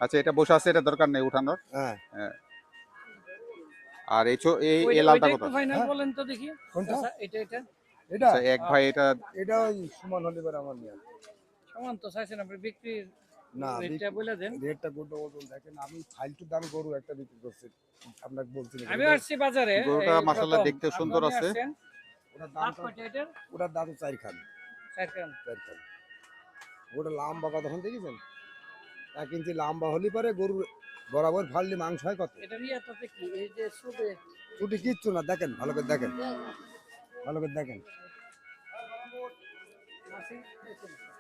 আচ্ছা, এটা বসে আছে, এটা দরকার নেই উঠানোর। হ্যাঁ হ্যাঁ। আর এই লালটা কত? ফাইনাল হ্যাঁ? বলেন তো দেখি। কোনটা? আচ্ছা, এটা এটা আচ্ছা, এক ভাই এটা এটা ওই সমান হলে এবার আমার নিয়ে সমান তো চাইছেন আপনি, বিক্রির না রেটটা বলে দেন। রেটটা গোটা ওজন দেখেন, আমি ফালতু দাম গরু একটা বিক্রি করছি আপনাকে বলছি না, আমি আসছি বাজারে, গরুটা এই মাশাআল্লাহ প্রথম। দেখতে সুন্দর আপনি আছে। আসছেন, ওটার দাঁত দাম কয়টা এটার? ওটার দাম 4 খান চার কান। 4 খান। ওটা লম্বা কতক্ষণ দেখেছেন? 1 ইঞ্চি লম্বা হলে পরে গরুর বরাবর ফাললে মাংস হয় কত? এটা নিয়ে তাতে কি এই যে সুদে ছুটি কিচ্ছু না, দেখেন ভালো করে দেখেন, ভালো করে দেখেন।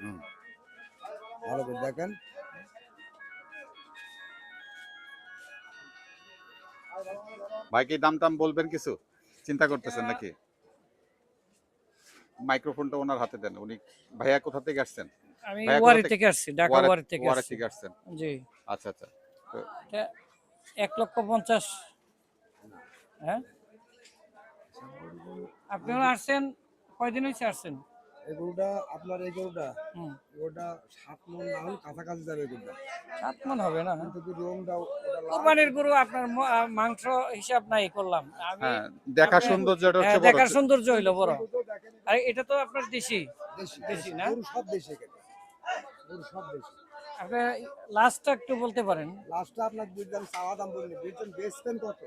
হুম, ভালো করে দেখেন। ভাই কি দাম টাম বলবেন কিছু? চিন্তা করতেছেন নাকি? মাইক্রোফোনটা ওনার হাতে দেন। উনি ভাইয়া কোথা থেকে আসছেন? আমি ভাইয়া ওয়ারি কোথা থেকে আসছি, ঢাকা ওয়ারি থেকে ওয়ারি আসছি। থেকে আসছেন। জি, আচ্ছা আচ্ছা। তো এটা 1,50,000। হ্যাঁ, আপনারা আসছেন কয়দিন হয়েছে আসছেন? এই গরুটা আপনার এই গরুটা হুম, ওটা 7 মণ না হলে কাছাকাছি যাবে গরুটা, 7 মণ হবে না। কিন্তু কি রংটা ওটা লাল। কোরবানির গরু আপনার মাংস হিসাব নাই করলাম আমি। হ্যাঁ, দেখার আপনি- সৌন্দর্যটা হ্যাঁ, হচ্ছে বড়। দেখার সৌন্দর্য হইলো বড়। গরু দেখেন, আর এটা তো আপনার দেশি দেশি দেশি না? গরু সব দেশি এখানে, গরু সব দেশি। আপনি লাস্টটা একটু বলতে পারেন। লাস্টটা আপনাকে বুঝলাম চাওয়া দাম বললেন, বুঝছেন বেচবেন কত?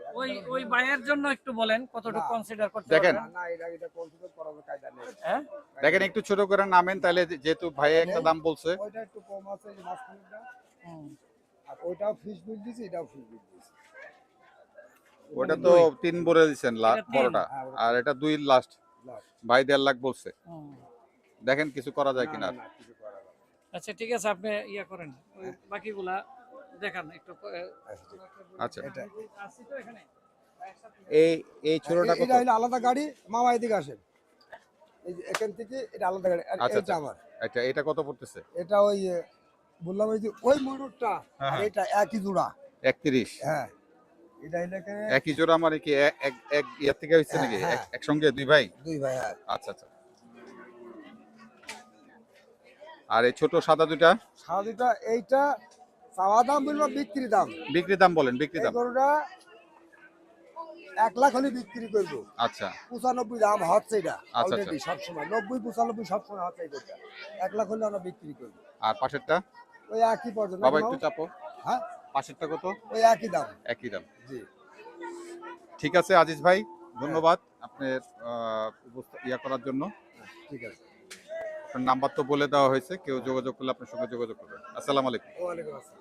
ওই বাইয়ের জন্য একটু বলেন কতটুকু না। কনসিডার করতে দেখেন। পারবেন। না এটা কনসিডার করার কায়দা নেই। হ্যাঁ, দেখেন একটু ছোট করে নামেন, তাহলে যেহেতু ভাইয়া একটা দাম বলছে। ওইটা একটু কম আছে, এই মাঝখানেরটা। হুম। আর ওইটাও ফিশ বিল দিছি, এটাও ফিশ বিল দিছি। ওটা তো 3 বলে দিচ্ছেন এটা 3। বড়টা, হ্যাঁ, ওটা আর এটা 2 লাস্ট। লাস্ট। ভাই 1.5 লাখ বলছে। হুম। দেখেন কিছু করা যায় না, কিনা। না, না, কিছু করার নেই। আচ্ছা ঠিক আছে, আপনি ইয়া করেন, ওই বাকিগুলা দেখান একটু। আচ্ছা, ঠিক আছে। আচ্ছা, এটা আসছি তো এখানে। এই ছোটটা কত? এটা হলো আলাদা গাড়ি, মামা এদিকে আসেন। এই যে এখান থেকে এটা আলাদা গাড়ি, আর আচ্ছা এটা আচ্ছা। আমার। এটা কত পড়তেছে? এটা ওই বললাম ওই যে ওই ময়ূরটা হ্যাঁ, আর হ্যাঁ। এটা একই জোড়া। 31। হ্যাঁ, এটা এলাকে একই জোড়া মানে কি এক ইয়ার থেকে হচ্ছে হ্যাঁ, নাকি? হ্যাঁ। একসঙ্গে 2 ভাই? দুই ভাই। হ্যাঁ, আচ্ছা আচ্ছা। আর এই ছোট সাদা দুটা সারা দুটা এইটা চাওয়া দাম বলবো, বিক্রি দাম বিক্রি দাম বলেন, বিক্রি এই দাম। গরুটা 1 লাখ হলে বিক্রি করবো। আচ্ছা 95 দাম হচ্ছে এটা আচ্ছা। অলরেডি, সবসময় 90-95 সবসময় হচ্ছে এই গরুটা। 1 লাখ হলে আমরা বিক্রি করবো। আর পাশেরটা? ওই একই পর্যন্ত বাবা একটু চাপো। হ্যাঁ, পাশেরটা কত? ওই একই দাম। একই দাম। জি, ঠিক আছে আজিজ ভাই, ধন্যবাদ আপনার ইয়া করার জন্য। ঠিক আছে। আপনার নাম্বার তো বলে দেওয়া হয়েছে, কেউ যোগাযোগ করলে আপনার সঙ্গে যোগাযোগ করবেন। আসসালামু আলাইকুম। ওয়ালাইকুম আসসালাম।